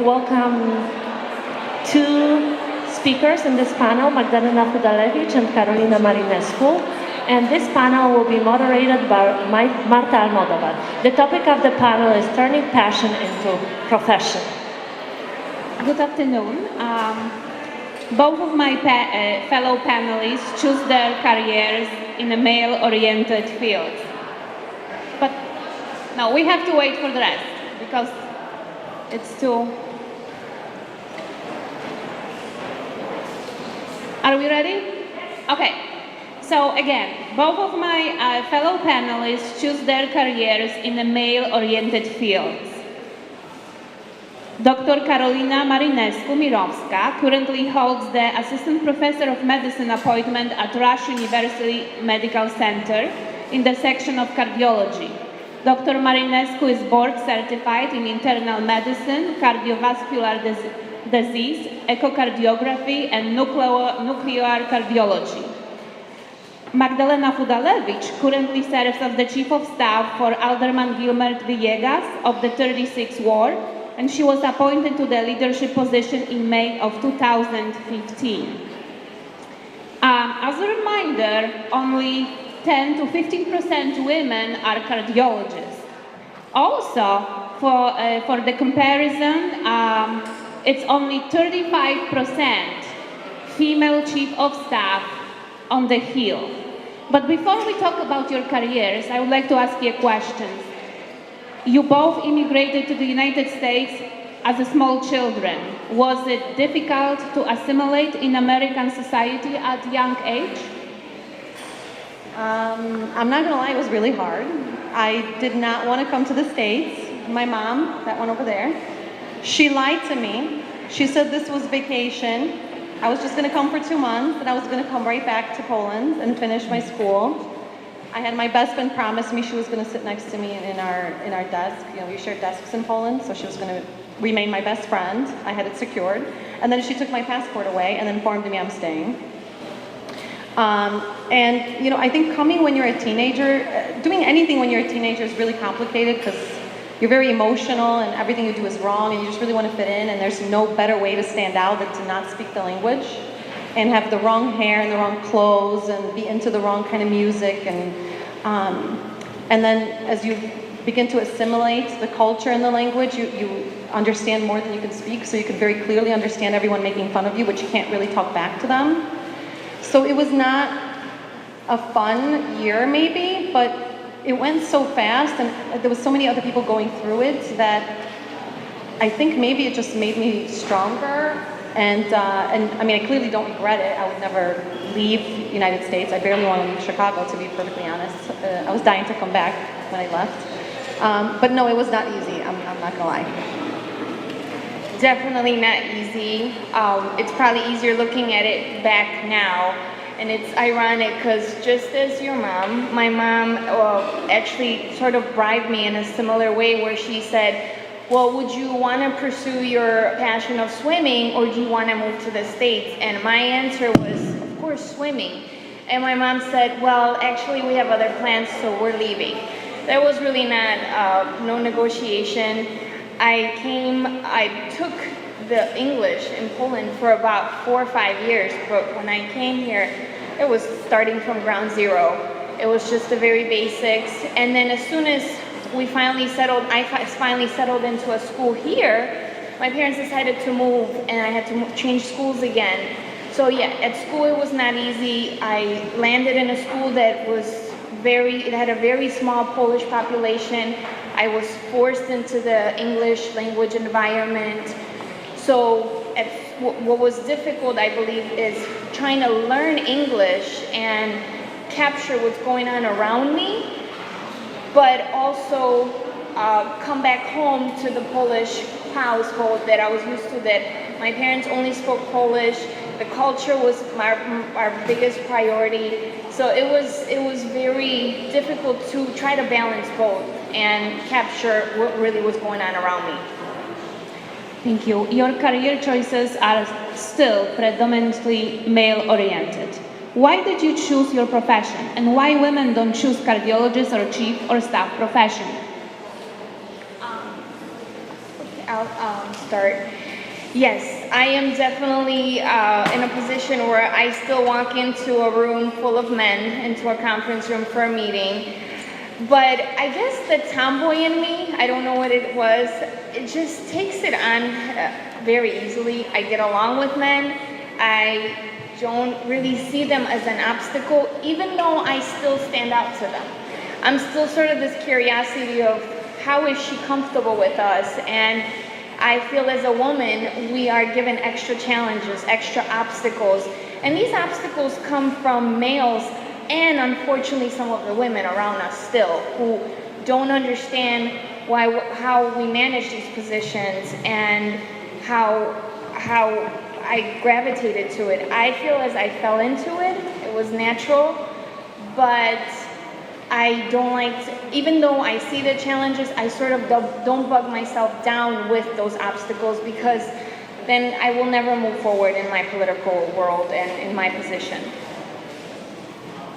welcome two speakers in this panel, Magdalena Hudalewicz and Karolina Marinescu. And this panel will be moderated by Marta Almodovar. The topic of the panel is turning passion into profession. Good afternoon. Both of my fellow panelists choose their careers in a male-oriented field. But no, we have to wait for the rest because it's too... Are we ready? Okay. So again, both of my fellow panelists choose their careers in the male-oriented fields. Dr. Karolina Marinescu-Mirowska currently holds the Assistant Professor of Medicine appointment at Rush University Medical Center in the section of cardiology. Dr. Marinescu is board certified in internal medicine, cardiovascular disease, echocardiography, and nuclear cardiology. Magdalena Hudalewicz currently serves as the Chief of Staff for Alderman Gilbert Villegas of the 36th Ward, and she was appointed to the leadership position in May of 2015. As a reminder, only 10 to 15% women are cardiologists. Also, for the comparison, it's only 35% female Chief of Staff on the Hill. But before we talk about your careers, I would like to ask you a question. You both immigrated to the United States as small children. Was it difficult to assimilate in American society at a young age? I'm not gonna lie, it was really hard. I did not want to come to the States. My mom, that one over there, she lied to me. She said this was vacation. I was just going to come for 2 months, and I was going to come right back to Poland and finish my school. I had my best friend promise me she was going to sit next to me in our desk. You know, we shared desks in Poland, so she was going to remain my best friend. I had it secured. And then she took my passport away and informed me I'm staying. And, you know, I think coming when you're a teenager, doing anything when you're a teenager is really complicated because you're very emotional and everything you do is wrong and you just really want to fit in, and there's no better way to stand out than to not speak the language and have the wrong hair and the wrong clothes and be into the wrong kind of music. And then as you begin to assimilate the culture and the language, you understand more than you can speak, so you can very clearly understand everyone making fun of you, but you can't really talk back to them. So it was not a fun year maybe, but it went so fast and there was so many other people going through it that I think maybe it just made me stronger. And I mean, I clearly don't regret it. I would never leave the United States. I barely want to leave Chicago, to be perfectly honest. I was dying to come back when I left. But no, it was not easy. I'm not gonna lie. Definitely not easy. It's probably easier looking at it back now. And it's ironic because just as your mom, my mom actually sort of bribed me in a similar way where she said, well, would you want to pursue your passion of swimming or do you want to move to the States? And my answer was, of course, swimming. And my mom said, well, actually we have other plans, so we're leaving. That was really not, no negotiation. I took the English in Poland for about 4 or 5 years, but when I came here, it was starting from ground zero. It was just the very basics. And then as soon as I finally settled into a school here, my parents decided to move and I had to change schools again. So yeah, at school it was not easy. I landed in a school that it had a very small Polish population. I was forced into the English language environment. So what was difficult, I believe, is trying to learn English and capture what's going on around me, but also come back home to the Polish household that I was used to, that my parents only spoke Polish. The culture was our biggest priority. So it was very difficult to try to balance both and capture what really was going on around me. Thank you. Your career choices are still predominantly male-oriented. Why did you choose your profession, and why women don't choose cardiologist or chief or staff profession? I'll start. Yes, I am definitely in a position where I still walk into a room full of men, into a conference room for a meeting. But I guess the tomboy in me, I don't know what it was, it just takes it on very easily. I get along with men. I don't really see them as an obstacle, even though I still stand out to them. I'm still sort of this curiosity of how is she comfortable with us? And I feel as a woman, we are given extra challenges, extra obstacles. And these obstacles come from males and unfortunately some of the women around us still who don't understand how we manage these positions and how I gravitated to it. I feel as I fell into it, it was natural, but I don't like to, even though I see the challenges, I sort of don't bug myself down with those obstacles because then I will never move forward in my political world and in my position.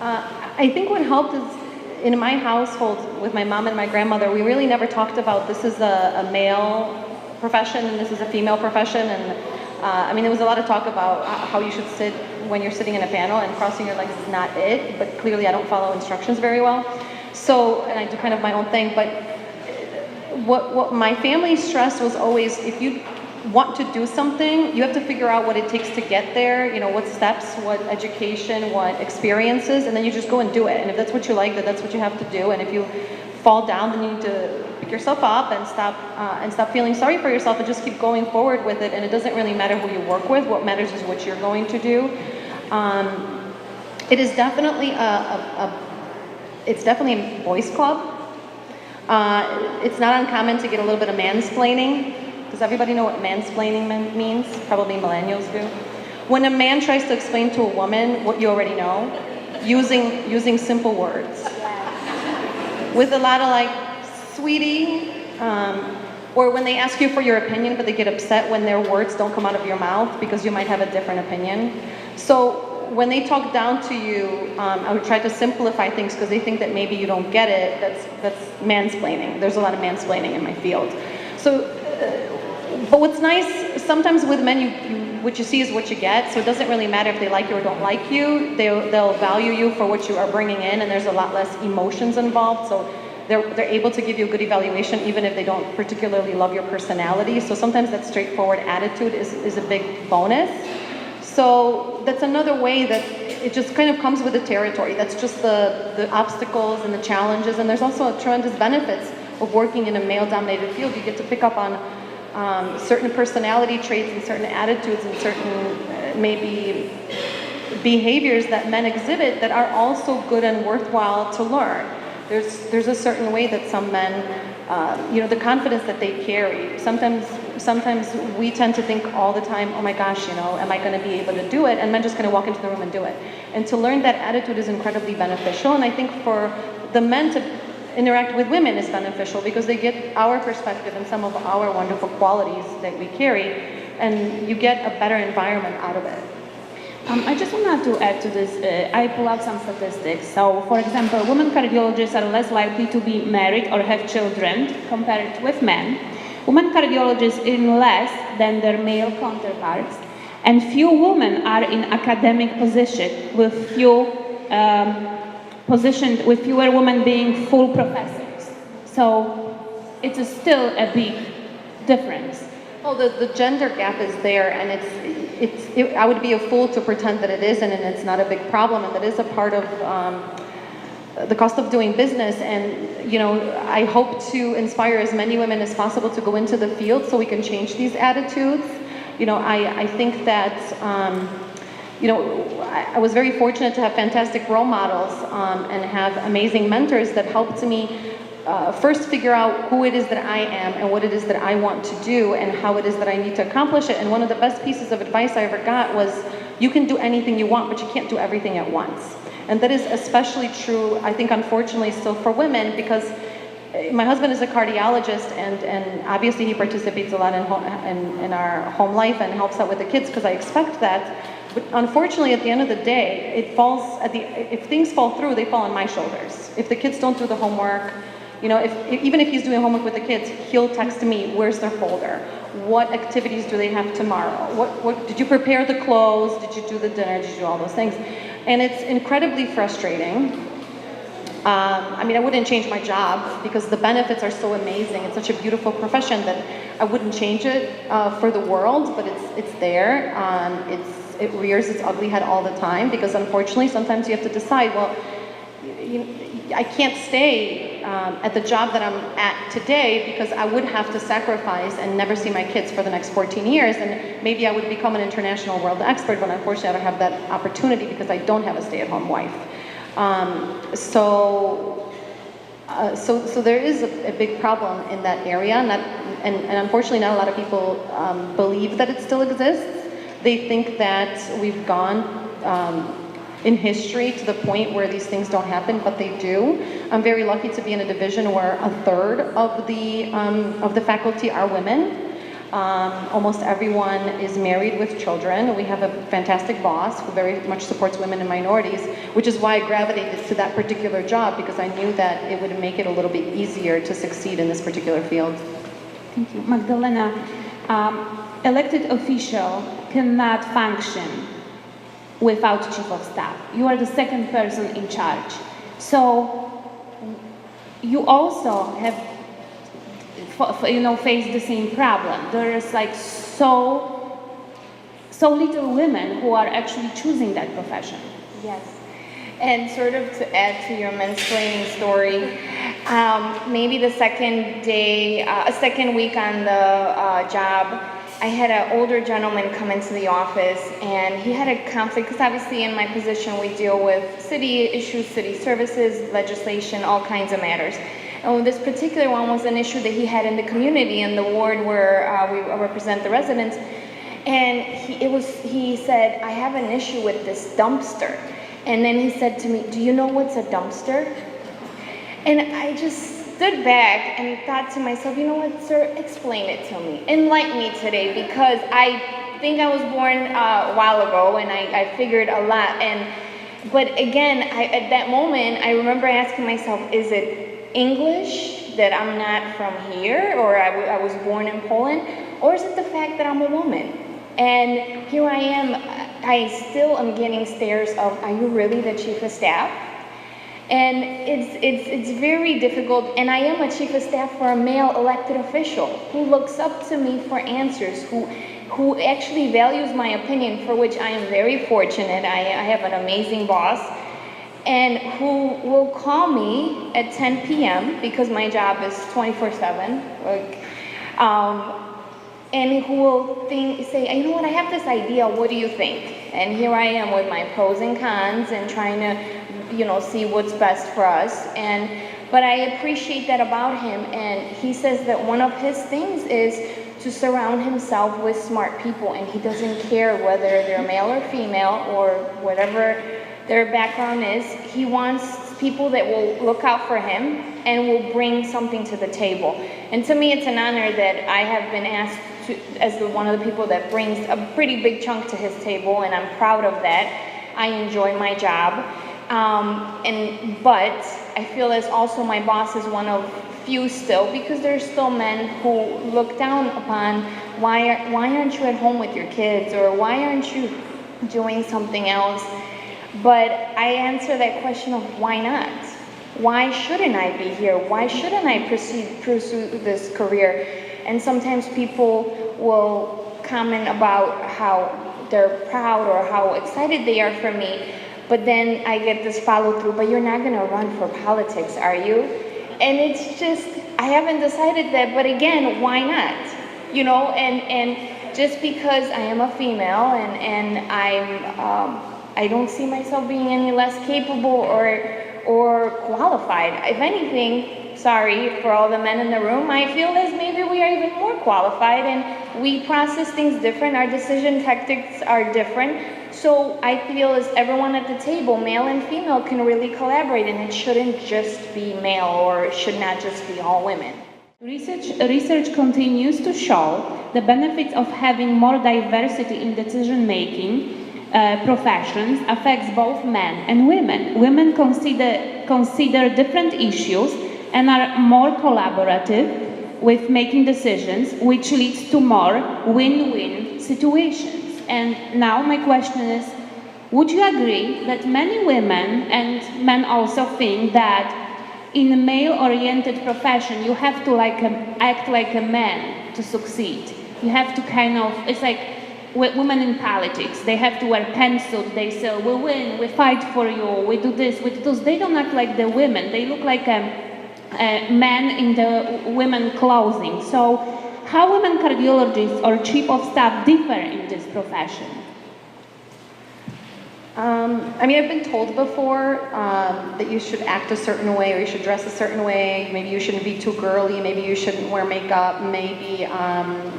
I think what helped is in my household with my mom and my grandmother, we really never talked about this is a male profession and this is a female profession. And I mean, there was a lot of talk about how you should sit when you're sitting in a panel, and crossing your legs is not it, but clearly I don't follow instructions very well. So, and I do kind of my own thing, but what my family stressed was always, if you want to do something, you have to figure out what it takes to get there, you know, what steps, what education, what experiences, and then you just go and do it. And if that's what you like, then that's what you have to do. And if you fall down, then you need to pick yourself up and stop feeling sorry for yourself and just keep going forward with it. And it doesn't really matter who you work with. What matters is what you're going to do. It is definitely it's definitely a boys' club. It's not uncommon to get a little bit of mansplaining. Does everybody know what mansplaining means? Probably millennials do. When a man tries to explain to a woman what you already know, using simple words. With a lot of like, sweetie, or when they ask you for your opinion, but they get upset when their words don't come out of your mouth because you might have a different opinion. So when they talk down to you, I would try to simplify things because they think that maybe you don't get it. That's mansplaining. There's a lot of mansplaining in my field. So, but what's nice, sometimes with men, what you see is what you get. So it doesn't really matter if they like you or don't like you. They'll value you for what you are bringing in, and there's a lot less emotions involved. So they're able to give you a good evaluation even if they don't particularly love your personality. So sometimes that straightforward attitude is a big bonus. So that's another way that it just kind of comes with the territory. That's just the obstacles and the challenges. And there's also tremendous benefits of working in a male-dominated field. You get to pick up on certain personality traits and certain attitudes and certain maybe behaviors that men exhibit that are also good and worthwhile to learn. There's a certain way that some men, the confidence that they carry. Sometimes we tend to think all the time, oh my gosh, am I going to be able to do it? And men just going to walk into the room and do it. And to learn that attitude is incredibly beneficial. And I think for the men to interact with women is beneficial because they get our perspective and some of our wonderful qualities that we carry, and you get a better environment out of it. I just wanted to add to this. I pull out some statistics. So, for example, women cardiologists are less likely to be married or have children compared with men. Women cardiologists earn less than their male counterparts, and few women are in academic position, with fewer women being full professors. So, it is still a big difference. Well, the gender gap is there, and I would be a fool to pretend that it isn't, and it's not a big problem, and that is a part of the cost of doing business. And I hope to inspire as many women as possible to go into the field so we can change these attitudes. I think that I was very fortunate to have fantastic role models and have amazing mentors that helped me first figure out who it is that I am and what it is that I want to do and how it is that I need to accomplish it. And one of the best pieces of advice I ever got was, you can do anything you want, but you can't do everything at once. And that is especially true, I think, unfortunately, still for women, because my husband is a cardiologist, and obviously he participates a lot in our home life and helps out with the kids because I expect that. But unfortunately, at the end of the day, if things fall through, they fall on my shoulders. If the kids don't do the homework, You know, even if he's doing homework with the kids, he'll text me, where's their folder? What activities do they have tomorrow? What did you prepare the clothes? Did you do the dinner? Did you do all those things? And it's incredibly frustrating. I mean, I wouldn't change my job because the benefits are so amazing. It's such a beautiful profession that I wouldn't change it for the world, but it's there. It rears its ugly head all the time because unfortunately sometimes you have to decide, well, I can't stay at the job that I'm at today because I would have to sacrifice and never see my kids for the next 14 years, and maybe I would become an international world expert, but unfortunately I don't have that opportunity because I don't have a stay-at-home wife. So there is a big problem in that area, and unfortunately not a lot of people believe that it still exists. They think that we've gone in history to the point where these things don't happen, but they do. I'm very lucky to be in a division where a third of the faculty are women. Almost everyone is married with children. We have a fantastic boss who very much supports women and minorities, which is why I gravitated to that particular job, because I knew that it would make it a little bit easier to succeed in this particular field. Thank you. Magdalena, elected official cannot function without chief of staff. You are the second person in charge. So you also have face the same problem. There is like so little women who are actually choosing that profession. Yes. And sort of to add to your mansplaining story, maybe the second day, a second week on the job, I had an older gentleman come into the office, and he had a conflict, because obviously in my position we deal with city issues, city services, legislation, all kinds of matters. And this particular one was an issue that he had in the community, in the ward where we represent the residents. And he said, I have an issue with this dumpster. And then he said to me, do you know what's a dumpster? And I just stood back and thought to myself, you know what, sir, explain it to me. Enlighten me today, because I think I was born a while ago and I figured a lot. But again, at that moment, I remember asking myself, is it English that I'm not from here, or I was born in Poland, or is it the fact that I'm a woman? And here I am, I still am getting stares of, are you really the chief of staff? And it's very difficult, and I am a chief of staff for a male elected official who looks up to me for answers, who actually values my opinion, for which I am very fortunate. I have an amazing boss, and who will call me at 10 p.m. because my job is 24/7, and who will say, you know what, I have this idea, what do you think? And here I am with my pros and cons and trying to, see what's best for us. But I appreciate that about him, and he says that one of his things is to surround himself with smart people, and he doesn't care whether they're male or female or whatever their background is. He wants people that will look out for him and will bring something to the table. And to me, it's an honor that I have been asked to, as one of the people that brings a pretty big chunk to his table, and I'm proud of that. I enjoy my job. But I feel as also my boss is one of few still, because there's still men who look down upon, why aren't you at home with your kids, or why aren't you doing something else? But I answer that question of why not? Why shouldn't I be here? Why shouldn't I pursue this career? And sometimes people will comment about how they're proud or how excited they are for me, but then I get this follow through, but you're not gonna run for politics, are you? And it's just, I haven't decided that, but again, why not? And just because I am a female and I don't see myself being any less capable or qualified. If anything, sorry for all the men in the room, I feel as maybe we are even more qualified, and we process things different, our decision tactics are different. So I feel as everyone at the table, male and female, can really collaborate, and it shouldn't just be male, or it should not just be all women. Research continues to show the benefits of having more diversity in decision-making professions affects both men and women. Women consider different issues, and are more collaborative with making decisions, which leads to more win-win situations. And now my question is, would you agree that many women and men also think that in a male-oriented profession you have to act like a man to succeed? You have to kind of, it's like women in politics, they have to wear pantsuit, they say, we win, we fight for you, we do this, we do this. They don't act like the women, they look like men in the women clothing. So how women cardiologists or chief of staff differ in this profession? I mean, I've been told before that you should act a certain way, or you should dress a certain way. Maybe you shouldn't be too girly. Maybe you shouldn't wear makeup. Maybe,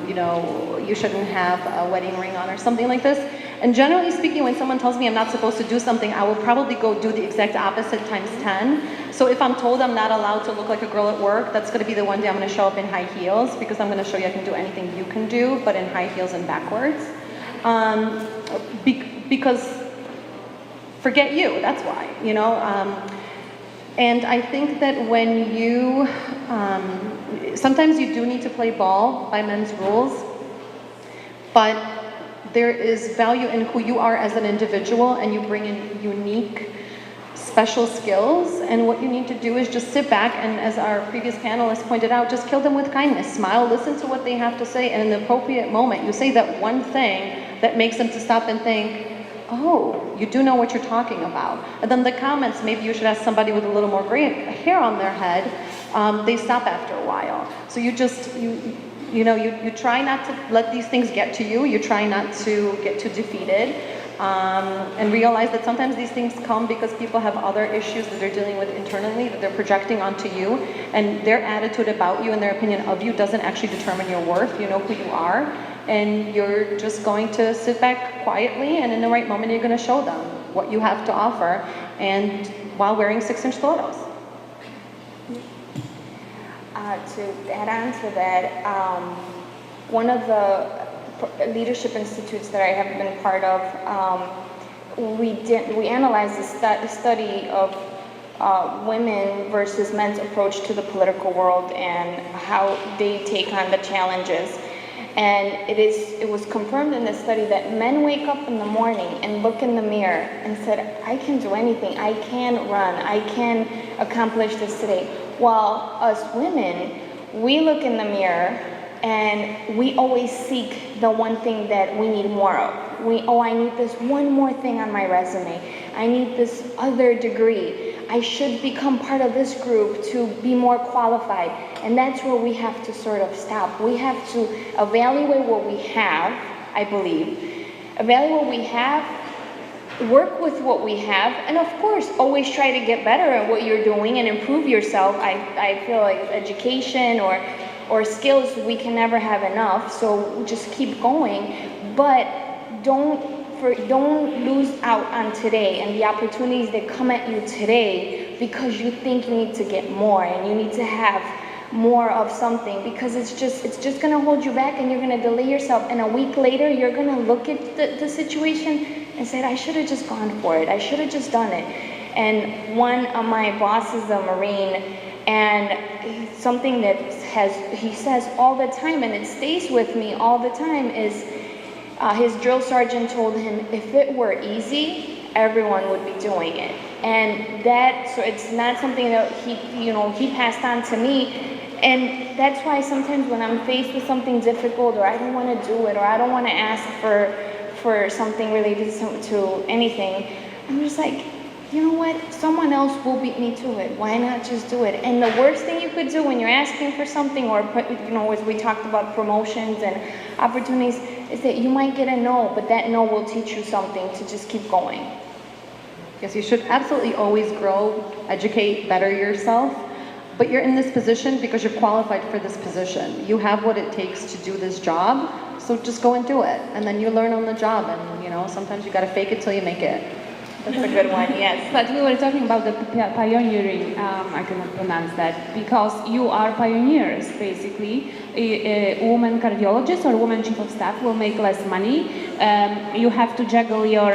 you know, you shouldn't have a wedding ring on or something like this. And generally speaking, when someone tells me I'm not supposed to do something, I will probably go do the exact opposite times 10. So if I'm told I'm not allowed to look like a girl at work, that's going to be the one day I'm going to show up in high heels, because I'm going to show you I can do anything you can do, but in high heels and backwards. Because forget you, that's why, you know. And I think that when you, sometimes you do need to play ball by men's rules, but there is value in who you are as an individual, and you bring in unique, special skills, and what you need to do is just sit back and, as our previous panelists pointed out, just kill them with kindness. Smile, listen to what they have to say, and in the appropriate moment, you say that one thing that makes them to stop and think, oh, you do know what you're talking about. And then the comments, maybe you should ask somebody with a little more gray hair on their head, they stop after a while. So you just, you know, you try not to let these things get to you. You try not to get too defeated, and realize that sometimes these things come because people have other issues that they're dealing with internally that they're projecting onto you, and their attitude about you and their opinion of you doesn't actually determine your worth. You know who you are, and you're just going to sit back quietly, and in the right moment you're going to show them what you have to offer, and while wearing 6-inch stilettos. To add on to that, one of the leadership institutes that I have been part of, we analyzed the study of women versus men's approach to the political world and how they take on the challenges. And it was confirmed in the study that men wake up in the morning and look in the mirror and said, I can do anything, I can run, I can accomplish this today. While us women, we look in the mirror and we always seek the one thing that we need more of. I need this one more thing on my resume. I need this other degree. I should become part of this group to be more qualified. And that's where we have to sort of stop. We have to evaluate what we have, I believe. Evaluate what we have, work with what we have, and of course, always try to get better at what you're doing and improve yourself. I feel like education or skills, we can never have enough, so just keep going. But don't lose out on today and the opportunities that come at you today because you think you need to get more and you need to have more of something, because it's just going to hold you back and you're going to delay yourself, and a week later you're going to look at the situation and say, I should have just gone for it, I should have just done it. And one of my bosses, a Marine, and something that he says all the time, and it stays with me all the time, is his drill sergeant told him, if it were easy, everyone would be doing it. And so it's not something that he passed on to me. And that's why sometimes when I'm faced with something difficult, or I don't want to do it, or I don't want to ask for something related to anything, I'm just like, you know what, someone else will beat me to it. Why not just do it? And the worst thing you could do when you're asking for something, or as we talked about promotions and opportunities, is that you might get a no, but that no will teach you something to just keep going. Yes, you should absolutely always grow, educate, better yourself. But you're in this position because you're qualified for this position. You have what it takes to do this job, so just go and do it. And then you learn on the job, and sometimes you gotta fake it till you make it. That's a good one, yes. But we were talking about the pioneering, I cannot pronounce that, because you are pioneers, basically. A woman cardiologist or woman chief of staff will make less money. You have to juggle your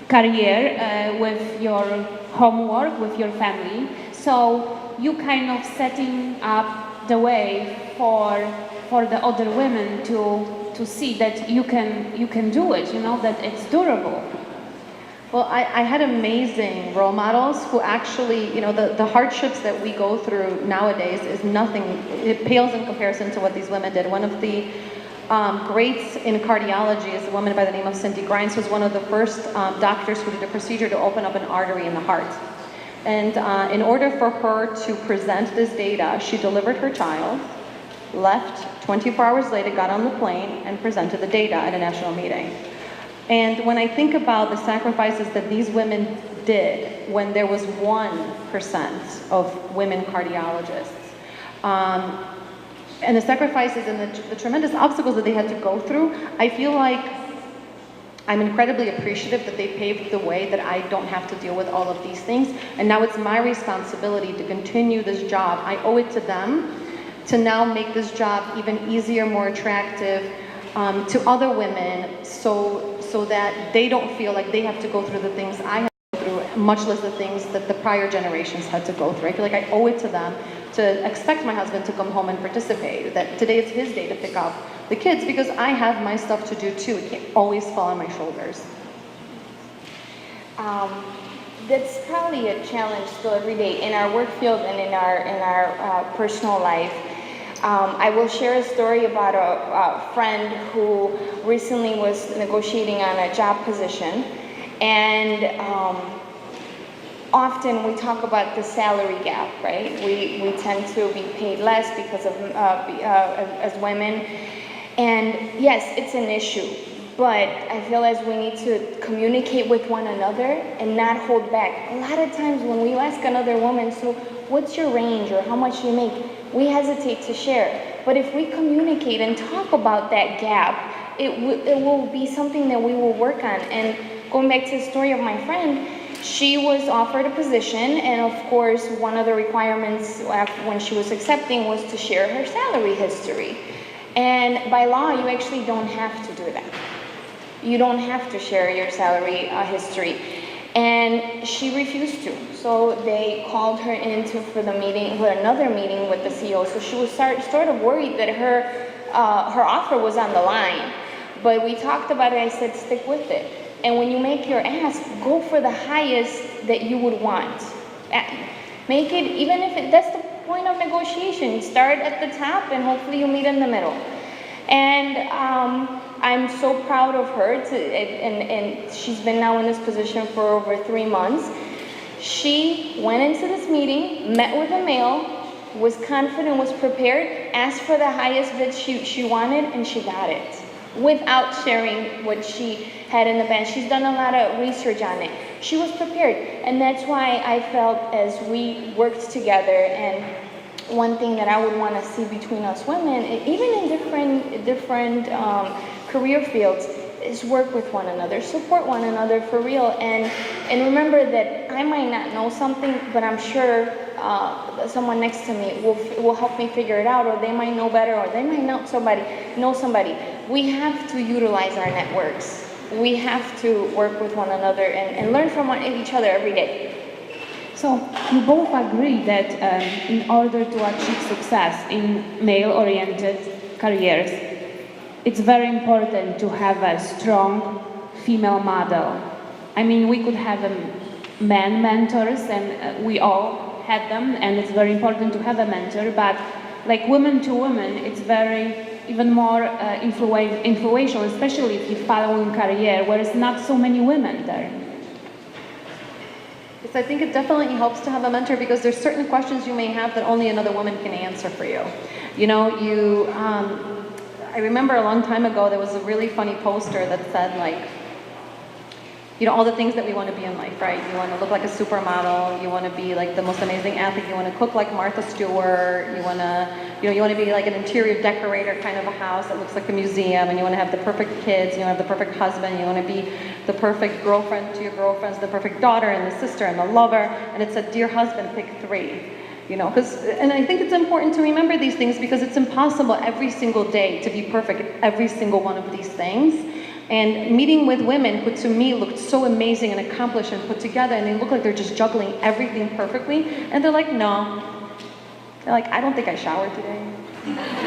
career with your homework, with your family. So you kind of setting up the way for the other women to see that you can do it, you know, that it's durable. Well, I had amazing role models who actually, you know, the hardships that we go through nowadays is nothing, it pales in comparison to what these women did. One of the greats in cardiology is a woman by the name of Cindy Grimes, who was one of the first doctors who did a procedure to open up an artery in the heart. And in order for her to present this data, she delivered her child, left 24 hours later, got on the plane, and presented the data at a national meeting. And when I think about the sacrifices that these women did when there was 1% of women cardiologists, and the sacrifices and the tremendous obstacles that they had to go through, I feel like I'm incredibly appreciative that they paved the way that I don't have to deal with all of these things. And now it's my responsibility to continue this job. I owe it to them to now make this job even easier, more attractive to other women, so that they don't feel like they have to go through the things I have to go through, much less the things that the prior generations had to go through. I feel like I owe it to them to expect my husband to come home and participate, that today it's his day to pick up the kids, because I have my stuff to do too. It can't always fall on my shoulders. That's probably a challenge still every day in our work field and in our personal life. I will share a story about a friend who recently was negotiating on a job position, and often we talk about the salary gap, right? We tend to be paid less because of as women, and yes, it's an issue. But I feel as we need to communicate with one another and not hold back. A lot of times when we ask another woman, so what's your range or how much you make, we hesitate to share. But if we communicate and talk about that gap, it will be something that we will work on. And going back to the story of my friend, she was offered a position, and of course one of the requirements when she was accepting was to share her salary history. And by law, you actually don't have to do that. You don't have to share your salary history. And she refused to. So they called her for another meeting with the CEO. So she was sort of worried that her offer was on the line. But we talked about it. I said, stick with it. And when you make your ask, go for the highest that you would want. Make it, even if that's the point of negotiation. Start at the top and hopefully you meet in the middle. And I'm so proud of her, and she's been now in this position for over 3 months. She went into this meeting, met with a male, was confident, was prepared, asked for the highest bid she wanted, and she got it without sharing what she had in the bank. She's done a lot of research on it. She was prepared, and that's why I felt as we worked together, and one thing that I would want to see between us women, even in different career fields, is work with one another, support one another for real, and remember that I might not know something, but I'm sure someone next to me will help me figure it out, or they might know better, or they might know somebody. We have to utilize our networks. We have to work with one another and learn from each other every day. So you both agree that in order to achieve success in male-oriented careers, it's very important to have a strong female model. I mean, we could have man mentors, and we all had them, and it's very important to have a mentor, but like women to women, it's even more influential, especially if you're following career where there's not so many women there. Yes, I think it definitely helps to have a mentor, because there's certain questions you may have that only another woman can answer for you. You know, I remember a long time ago there was a really funny poster that said, like, you know, all the things that we want to be in life, right? You want to look like a supermodel, you want to be like the most amazing athlete, you want to cook like Martha Stewart, you want to be like an interior decorator kind of a house that looks like a museum, and you want to have the perfect kids, you want to have the perfect husband, you want to be the perfect girlfriend to your girlfriends, the perfect daughter and the sister and the lover, and it said, dear husband, pick 3. You know, and I think it's important to remember these things, because it's impossible every single day to be perfect at every single one of these things. And meeting with women who to me looked so amazing and accomplished and put together, and they look like they're just juggling everything perfectly, and they're like, no. They're like, I don't think I showered today.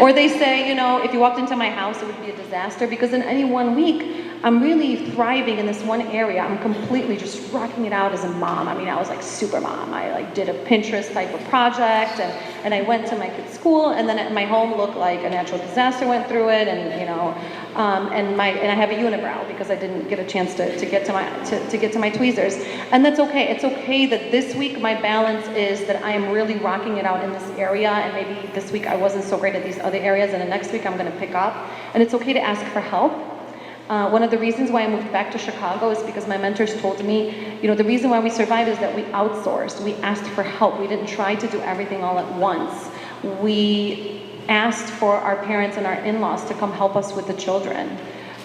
Or they say, you know, if you walked into my house, it would be a disaster, because in any one week, I'm really thriving in this one area. I'm completely just rocking it out as a mom. I mean, I was like super mom. I like did a Pinterest type of project, and I went to my kids' school, and then my home looked like a natural disaster went through it, and you know, and I have a unibrow because I didn't get a chance to get to my tweezers, and that's okay. It's okay that this week my balance is that I am really rocking it out in this area, and maybe this week I wasn't so great at these other areas, and the next week I'm going to pick up, and it's okay to ask for help. One of the reasons why I moved back to Chicago is because my mentors told me, you know, the reason why we survived is that we outsourced. We asked for help. We didn't try to do everything all at once. We asked for our parents and our in-laws to come help us with the children.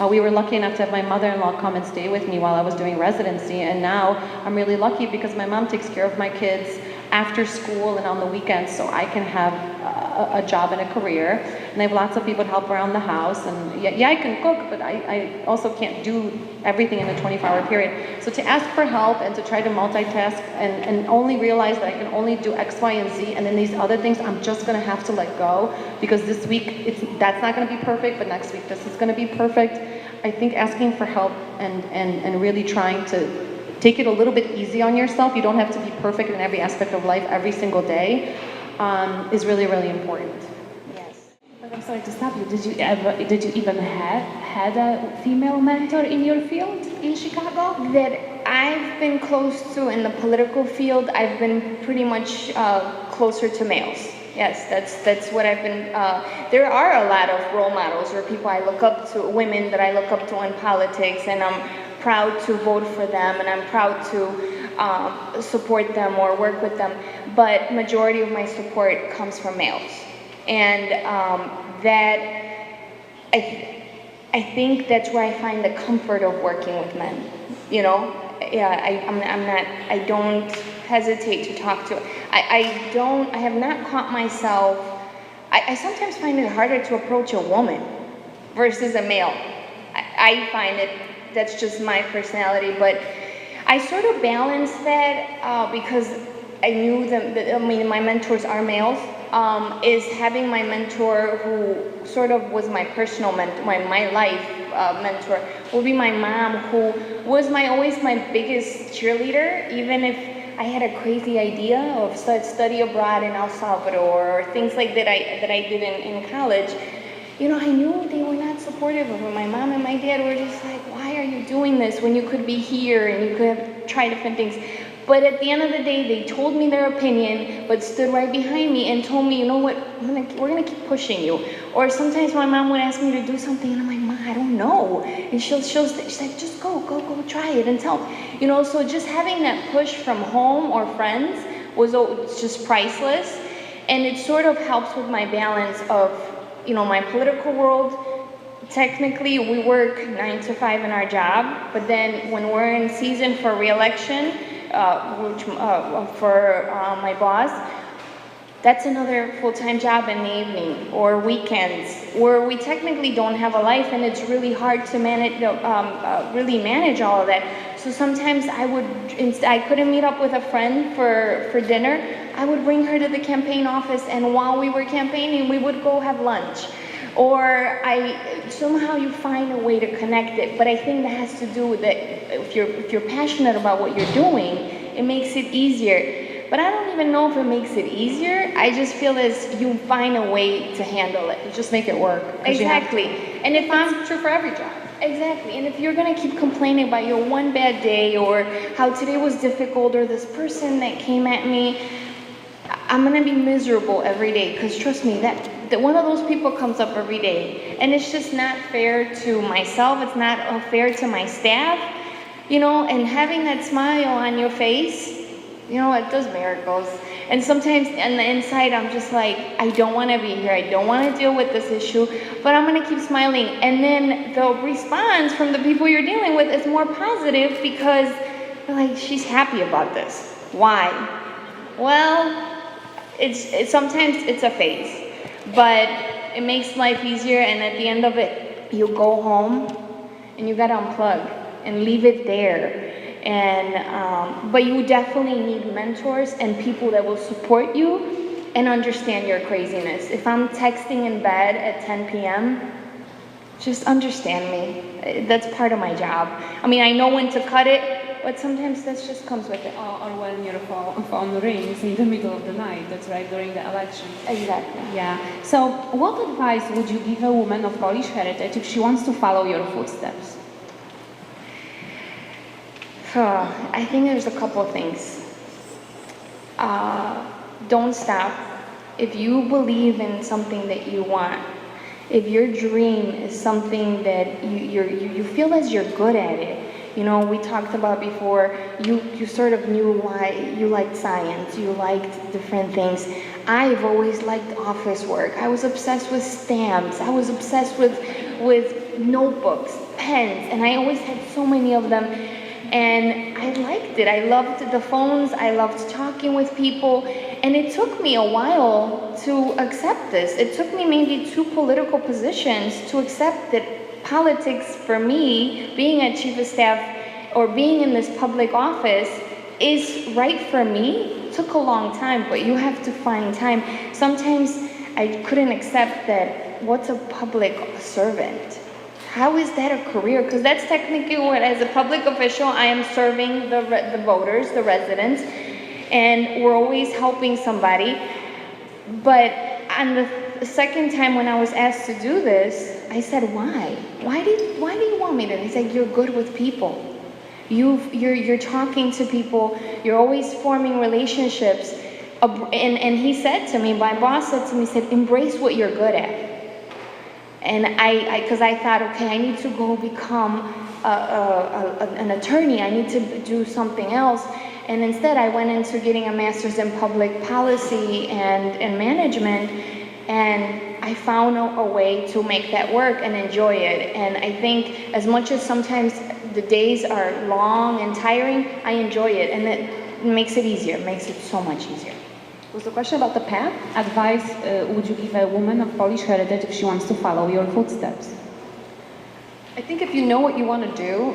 We were lucky enough to have my mother-in-law come and stay with me while I was doing residency, and now I'm really lucky because my mom takes care of my kids after school and on the weekends, so I can have a job and a career. And I have lots of people to help around the house, and yeah, I can cook, but I also can't do everything in a 24-hour period. So to ask for help and to try to multitask and only realize that I can only do X, Y, and Z, and then these other things I'm just gonna have to let go, because this week that's not gonna be perfect, but next week this is gonna be perfect. I think asking for help and really trying to take it a little bit easy on yourself. You don't have to be perfect in every aspect of life every single day, is really, really important. Yes. But I'm sorry to stop you. Did you even had a female mentor in your field in Chicago? That I've been close to in the political field, I've been pretty much closer to males. Yes, that's what I've been. There are a lot of role models or people I look up to, women that I look up to in politics, and I'm proud to vote for them, and I'm proud to support them or work with them. But majority of my support comes from males, and that I think that's where I find the comfort of working with men. You know, yeah, I don't hesitate to talk to. I have not caught myself. I sometimes find it harder to approach a woman versus a male. I find it. That's just my personality, but I sort of balanced that because I knew that my mentors are males. Is having my mentor, who sort of was my personal mentor, my life mentor, will be my mom, who was always my biggest cheerleader, even if I had a crazy idea of study abroad in El Salvador or things like that I did in college. You know, I knew they were not supportive of it. My mom and my dad were just like, why are you doing this when you could be here and you could have tried different things? But at the end of the day, they told me their opinion, but stood right behind me and told me, you know what, we're gonna keep pushing you. Or sometimes my mom would ask me to do something, and I'm like, Mom, I don't know. And she's like, just go try it and tell me. You know, so just having that push from home or friends was just priceless. And it sort of helps with my balance of, you know, my political world. Technically, we work 9 to 5 in our job, but then when we're in season for re-election, for my boss, that's another full-time job in the evening or weekends, where we technically don't have a life, and it's really hard to manage, really manage all of that. So sometimes I couldn't meet up with a friend for dinner. I would bring her to the campaign office, and while we were campaigning, we would go have lunch. Or somehow you find a way to connect it. But I think that has to do with that. If you're passionate about what you're doing, it makes it easier. But I don't even know if it makes it easier. I just feel as you find a way to handle it. You just make it work. Exactly. And if It's true for every job. Exactly. And if you're gonna keep complaining about your one bad day, or how today was difficult, or this person that came at me, I'm gonna be miserable every day, because trust me, that one of those people comes up every day, and it's just not fair to myself. It's not fair to my staff, you know. And having that smile on your face, you know, it does miracles. And sometimes on the inside, I'm just like, I don't want to be here. I don't want to deal with this issue, but I'm gonna keep smiling. And then the response from the people you're dealing with is more positive, because they're like, she's happy about this. Why? Well, it's sometimes it's a phase, but it makes life easier. And at the end of it, you go home and you gotta unplug and leave it there. And but you definitely need mentors and people that will support you and understand your craziness. If I'm texting in bed at 10 p.m., just understand me. That's part of my job. I mean, I know when to cut it, but sometimes that just comes with it. Or when your phone rings in the middle of the night, that's right, during the election. Exactly. Yeah. So, what advice would you give a woman of Polish heritage if she wants to follow your footsteps? I think there's a couple of things. Don't stop. If you believe in something that you want, if your dream is something that you feel as you're good at it, you know, we talked about before, you sort of knew why you liked science, you liked different things. I've always liked office work. I was obsessed with stamps. I was obsessed with notebooks, pens, and I always had so many of them. And I liked it. I loved the phones. I loved talking with people. And it took me a while to accept this. It took me maybe 2 political positions to accept that politics for me, being a chief of staff or being in this public office, is right for me. It took a long time, but you have to find time. Sometimes I couldn't accept that. What's a public servant? How is that a career? Because that's technically what, as a public official, I am serving the voters, the residents, and we're always helping somebody. But on the second time when I was asked to do this, I said, why? Why do you want me to? He said, you're good with people. You're talking to people. You're always forming relationships. And he said to me, my boss said to me, he said, embrace what you're good at. And because I thought, okay, I need to go become an attorney. I need to do something else. And instead, I went into getting a master's in public policy and management. And I found a way to make that work and enjoy it. And I think as much as sometimes the days are long and tiring, I enjoy it. And it makes it easier. It makes it so much easier. Was the question about the path? Advice would you give a woman of Polish heritage if she wants to follow your footsteps? I think if you know what you want to do,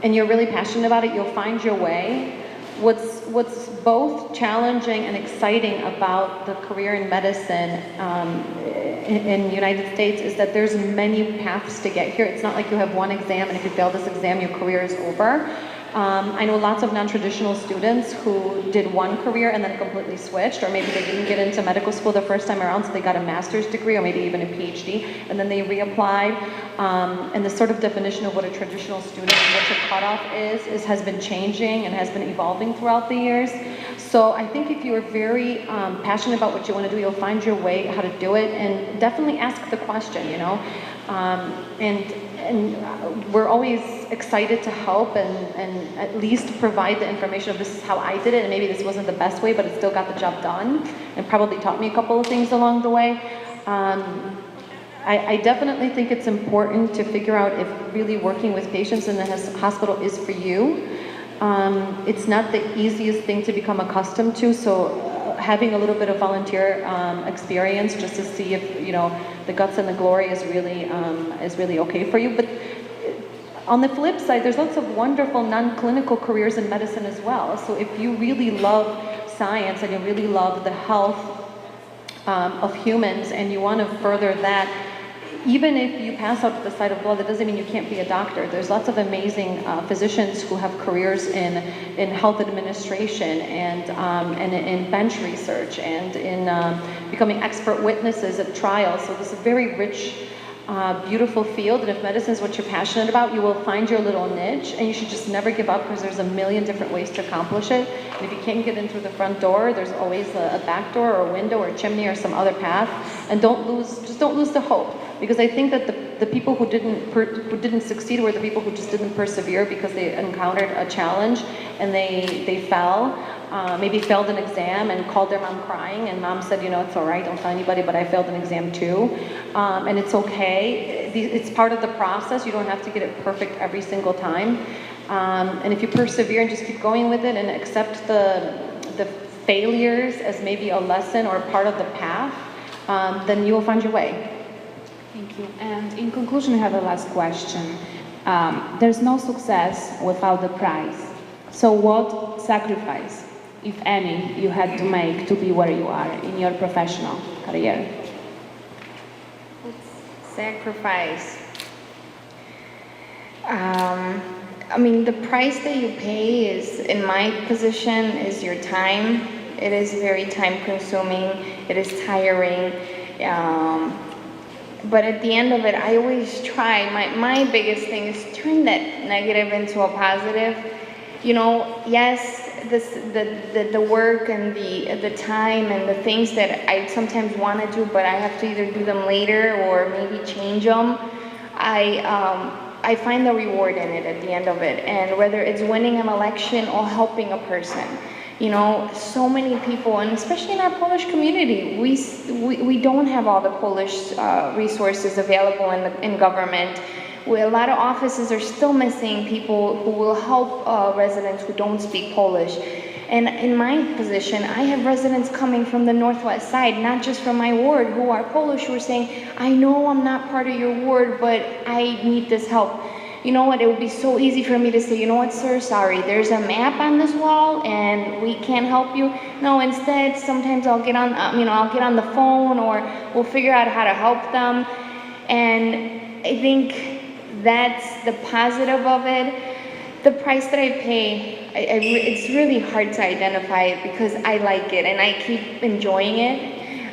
and you're really passionate about it, you'll find your way. What's both challenging and exciting about the career in medicine in the United States is that there's many paths to get here. It's not like you have one exam, and if you fail this exam, your career is over. I know lots of non-traditional students who did one career and then completely switched, or maybe they didn't get into medical school the first time around, so they got a master's degree or maybe even a PhD, and then they reapplied. And the sort of definition of what a traditional student and what your cutoff has been changing and has been evolving throughout the years. So I think if you're very passionate about what you want to do, you'll find your way how to do it, and definitely ask the question, you know. And we're always excited to help and at least provide the information of this is how I did it, and maybe this wasn't the best way, but it still got the job done and probably taught me a couple of things along the way. I definitely think it's important to figure out if really working with patients in the hospital is for you. It's not the easiest thing to become accustomed to, so having a little bit of volunteer experience just to see if, you know, the guts and the glory is really okay for you. But on the flip side, there's lots of wonderful non-clinical careers in medicine as well. So if you really love science and you really love the health of humans and you want to further that, even if you pass out to the side of law, that doesn't mean you can't be a doctor. There's lots of amazing physicians who have careers in health administration and in bench research and in becoming expert witnesses at trials. So this is a very rich, beautiful field. And if medicine is what you're passionate about, you will find your little niche, and you should just never give up because there's a million different ways to accomplish it. And if you can't get in through the front door, there's always a back door or a window or a chimney or some other path. And don't lose the hope. Because I think that the people who didn't succeed were the people who just didn't persevere because they encountered a challenge and they fell, maybe failed an exam and called their mom crying, and mom said, you know, it's all right, don't tell anybody, but I failed an exam too, and it's okay. It's part of the process. You don't have to get it perfect every single time, and if you persevere and just keep going with it and accept the failures as maybe a lesson or part of the path, then you will find your way. Thank you. And in conclusion, I have a last question. There's no success without the price. So what sacrifice, if any, you had to make to be where you are in your professional career? Sacrifice. I mean, the price that you pay is, in my position, is your time. It is very time consuming. It is tiring. But at the end of it, I always try. My biggest thing is turn that negative into a positive. You know, yes, the work and the time and the things that I sometimes want to do, but I have to either do them later or maybe change them. I find the reward in it at the end of it, and whether it's winning an election or helping a person. You know, so many people, and especially in our Polish community, we don't have all the Polish resources available in government. A lot of offices are still missing people who will help residents who don't speak Polish. And in my position, I have residents coming from the Northwest side, not just from my ward, who are Polish, who are saying, I know I'm not part of your ward, but I need this help. You know what, it would be so easy for me to say, you know what, sir, sorry, there's a map on this wall and we can't help you. No, instead, sometimes I'll get on, I'll get on the phone, or we'll figure out how to help them. And I think that's the positive of it. The price that I pay, it's really hard to identify it because I like it and I keep enjoying it.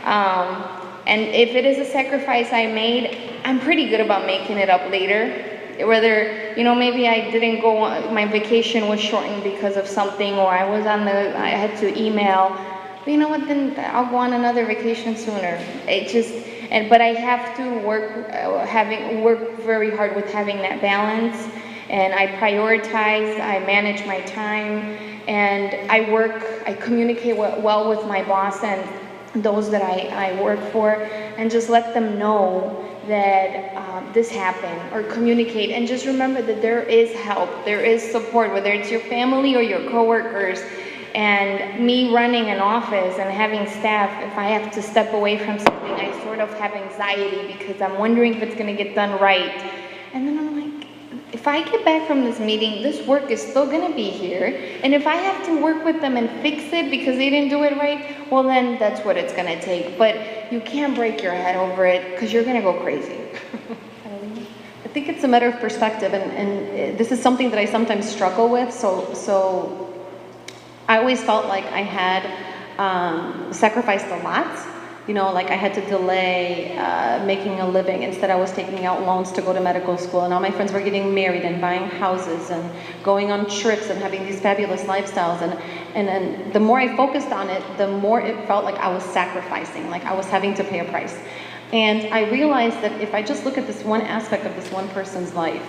And if it is a sacrifice I made, I'm pretty good about making it up later. Whether, maybe I didn't go on, my vacation was shortened because of something, or I had to email. But you know what, then I'll go on another vacation sooner. But I have to work very hard with having that balance. And I prioritize, I manage my time, and I communicate well with my boss and those that I work for, and just let them know that this happened, or communicate, and just remember that there is help, there is support, whether it's your family or your coworkers. And me running an office and having staff, if I have to step away from something, I sort of have anxiety because I'm wondering if it's going to get done right. And then I'm like, if I get back from this meeting, this work is still going to be here. And if I have to work with them and fix it because they didn't do it right, well, then that's what it's going to take. But you can't break your head over it because you're going to go crazy. I think it's a matter of perspective, and this is something that I sometimes struggle with. So I always felt like I had sacrificed a lot. Like I had to delay making a living. Instead, I was taking out loans to go to medical school, and all my friends were getting married and buying houses and going on trips and having these fabulous lifestyles. And the more I focused on it, the more it felt like I was sacrificing, like I was having to pay a price. And I realized that if I just look at this one aspect of this one person's life,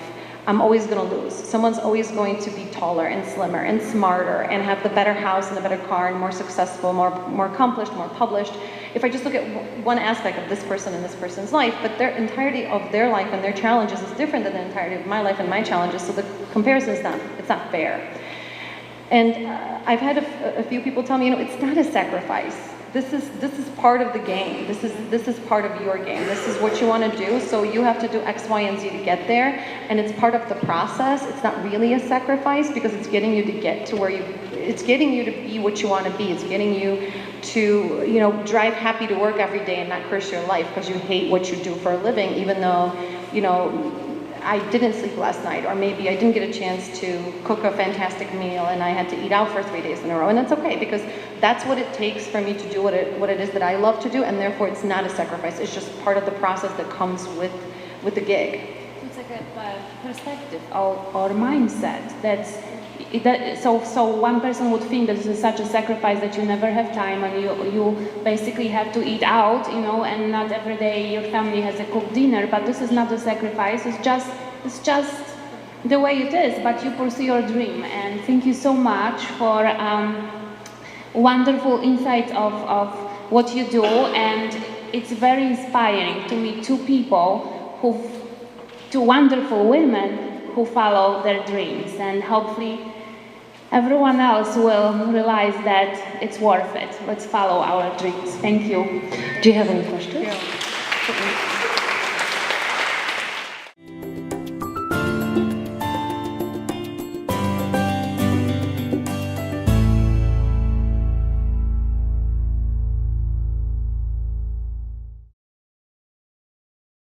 I'm always going to lose. Someone's always going to be taller and slimmer and smarter and have the better house and the better car and more successful, more accomplished, more published. If I just look at one aspect of this person and this person's life, but their entirety of their life and their challenges is different than the entirety of my life and my challenges, so the comparison is not fair. And I've had a few people tell me, it's not a sacrifice. This is part of the game. This is part of your game. This is what you want to do. So you have to do X, Y, and Z to get there, and it's part of the process. It's not really a sacrifice because it's getting you to get to where it's getting you to be what you want to be. It's getting you to drive happy to work every day and not curse your life because you hate what you do for a living, even though I didn't sleep last night, or maybe I didn't get a chance to cook a fantastic meal and I had to eat out for 3 days in a row. And that's okay, because that's what it takes for me to do what it is that I love to do, and therefore it's not a sacrifice. It's just part of the process that comes with the gig. It's like a perspective or mindset. So one person would think that this is such a sacrifice that you never have time, and you basically have to eat out, and not every day your family has a cooked dinner. But this is not a sacrifice. It's just the way it is. But you pursue your dream, and thank you so much for wonderful insights of what you do. And it's very inspiring to meet two wonderful women who follow their dreams, and hopefully everyone else will realize that it's worth it. Let's follow our dreams. Thank you. Do you have any questions?